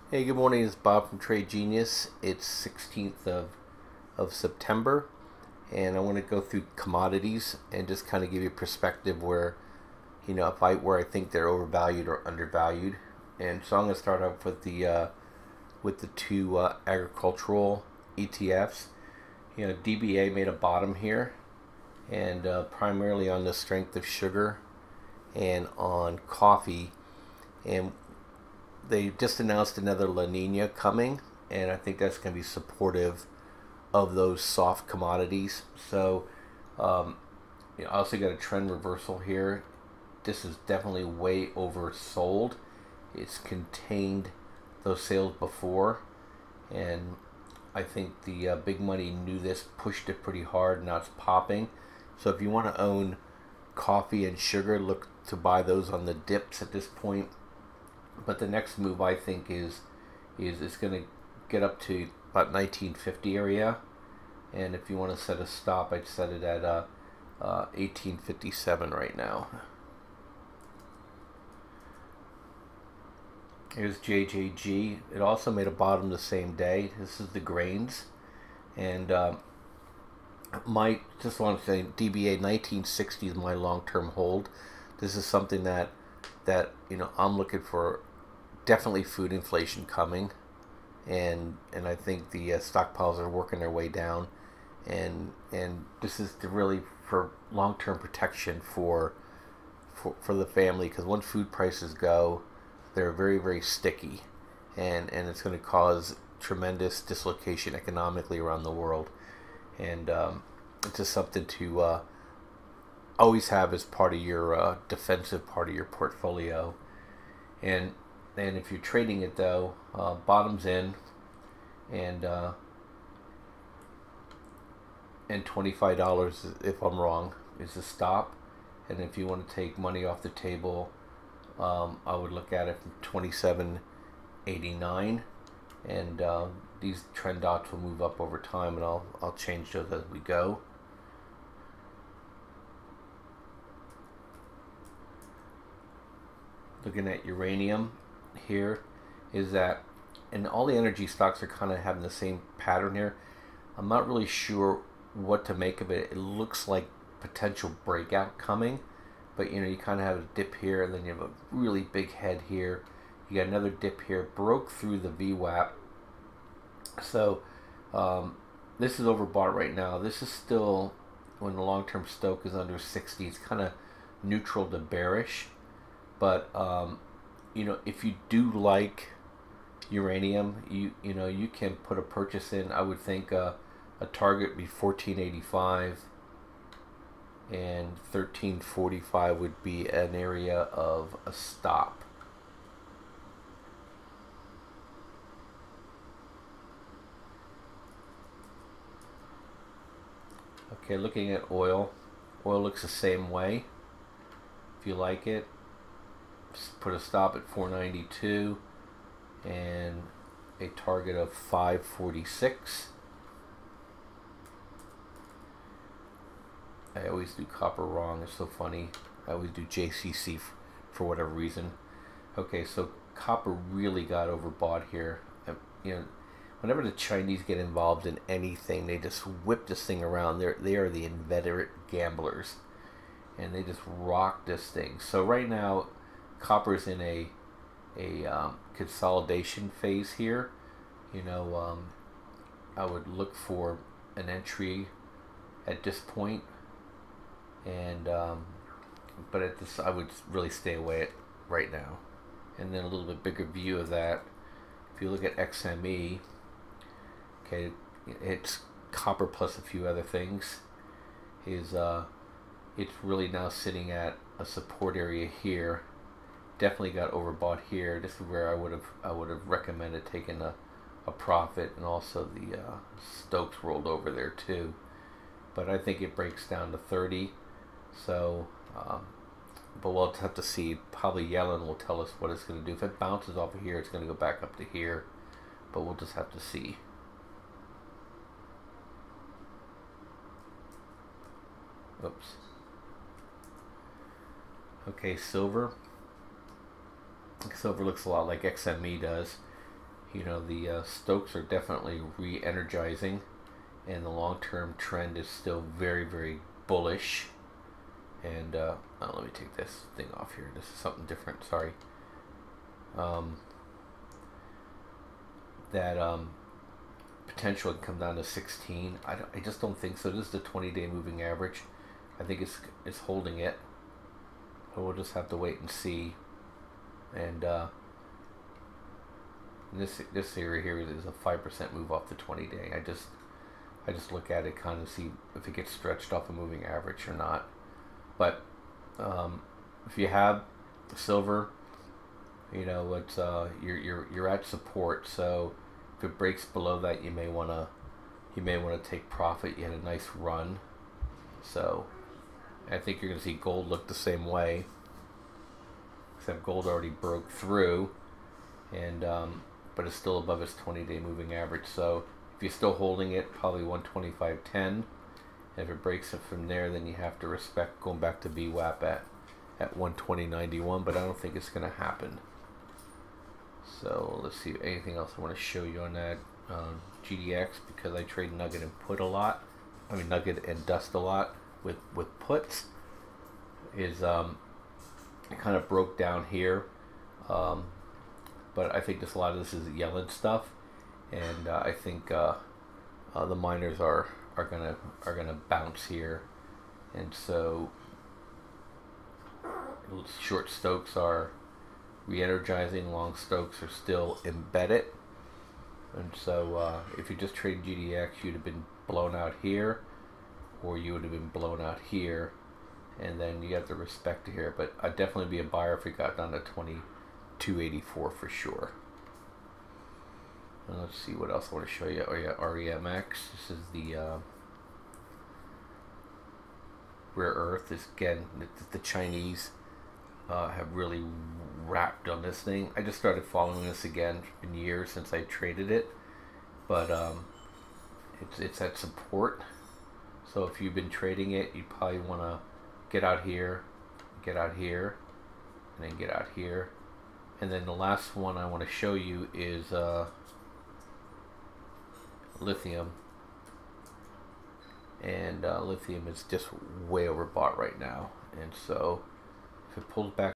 Hey, good morning. It's Bob from Trade Genius. It's 16th of September, and I want to go through commodities and just kind of give you a perspective where, if where I think they're overvalued or undervalued. And so I'm going to start off with the two agricultural ETFs. DBA made a bottom here, and primarily on the strength of sugar and on coffee. And they just announced another La Nina coming, and I think that's going to be supportive of those soft commodities. So, I also got a trend reversal here. This is definitely way oversold. It's contained those sales before, and I think the big money knew this, pushed it pretty hard. Now it's popping. So if you want to own coffee and sugar, look to buy those on the dips at this point. But the next move I think is going to get up to about 1950 area, and if you want to set a stop, I'd set it at 1857 right now. Here's JJG. It also made a bottom the same day. This is the grains, and my just want to say DBA 1960 is my long-term hold. This is something that I'm looking for. Definitely food inflation coming, and I think the stockpiles are working their way down, and this is really for long-term protection for the family, because once food prices go, they're very, very sticky, and it's going to cause tremendous dislocation economically around the world, and it's just something to always have as part of your defensive part of your portfolio. And if you're trading it though, bottoms in, and $25, if I'm wrong, is the stop. And if you want to take money off the table, I would look at it from 27.89, and these trend dots will move up over time, and I'll change those as we go. Looking at uranium here, is that, and all the energy stocks are kind of having the same pattern here. I'm not really sure what to make of it. It looks like potential breakout coming, but you kind of have a dip here, and then you have a really big head here. You got another dip here, broke through the VWAP. So this is overbought right now. This is still, when the long-term Stoke is under 60, it's kind of neutral to bearish. But if you do like uranium, you can put a purchase in. I would think a target would be 1485, and 1345 would be an area of a stop. Okay, looking at oil. Oil looks the same way. If you like it, put a stop at 492 and a target of 546. I always do copper wrong. It's so funny. I always do JCC for whatever reason. Okay, so copper really got overbought here. Whenever the Chinese get involved in anything, they just whip this thing around. They are the inveterate gamblers, and they just rock this thing. So right now, copper's in a consolidation phase here. I would look for an entry at this point, and but at this, I would really stay away it right now. And then a little bit bigger view of that. If you look at XME, okay, it's copper plus a few other things. It's really now sitting at a support area here. Definitely got overbought here. This is where I would have recommended taking a profit, and also the Stokes rolled over there too. But I think it breaks down to 30. So, but we'll have to see. Probably Yellen will tell us what it's going to do. If it bounces off of here, it's going to go back up to here. But we'll just have to see. Oops. Okay, silver. Silver looks a lot like XME does. You know, the Stokes are definitely re-energizing, and the long-term trend is still very, very bullish. And oh, let me take this thing off here. This is something different. Sorry. Um, that potential can come down to 16. I just don't think so. This is the 20-day moving average. I think it's holding it. So we'll just have to wait and see. And this area here is a 5% move off the 20-day. I just look at it, kind of see if it gets stretched off a moving average or not. But if you have silver, you know it's you're at support. So if it breaks below that, you may wanna take profit. You had a nice run, so I think you're gonna see gold look the same way. Except gold already broke through, and but it's still above its 20-day moving average. So if you're still holding it, probably 125.10. If it breaks it from there, then you have to respect going back to VWAP at 120.91, but I don't think it's going to happen. So let's see, anything else I want to show you on that. GDX, because I trade nugget and put a lot, I mean nugget and dust a lot with puts, is it kind of broke down here, but I think a lot of this is Yellen stuff, and I think the miners are gonna bounce here, and so short Stokes are re-energizing, long Stokes are still embedded, and so if you just trade GDX, you'd have been blown out here, or you would have been blown out here, and then you have to respect here. But I'd definitely be a buyer if it got down to 22.84 for sure. And let's see what else I want to show you. Oh yeah, REMX. This is the rare earth. This again, the Chinese have really wrapped on this thing. I just started following this again. It's been years since I traded it, but it's at support. So if you've been trading it, you probably want to get out here, and then get out here. And then the last one I want to show you is lithium. And lithium is just way overbought right now. And so if it pulls back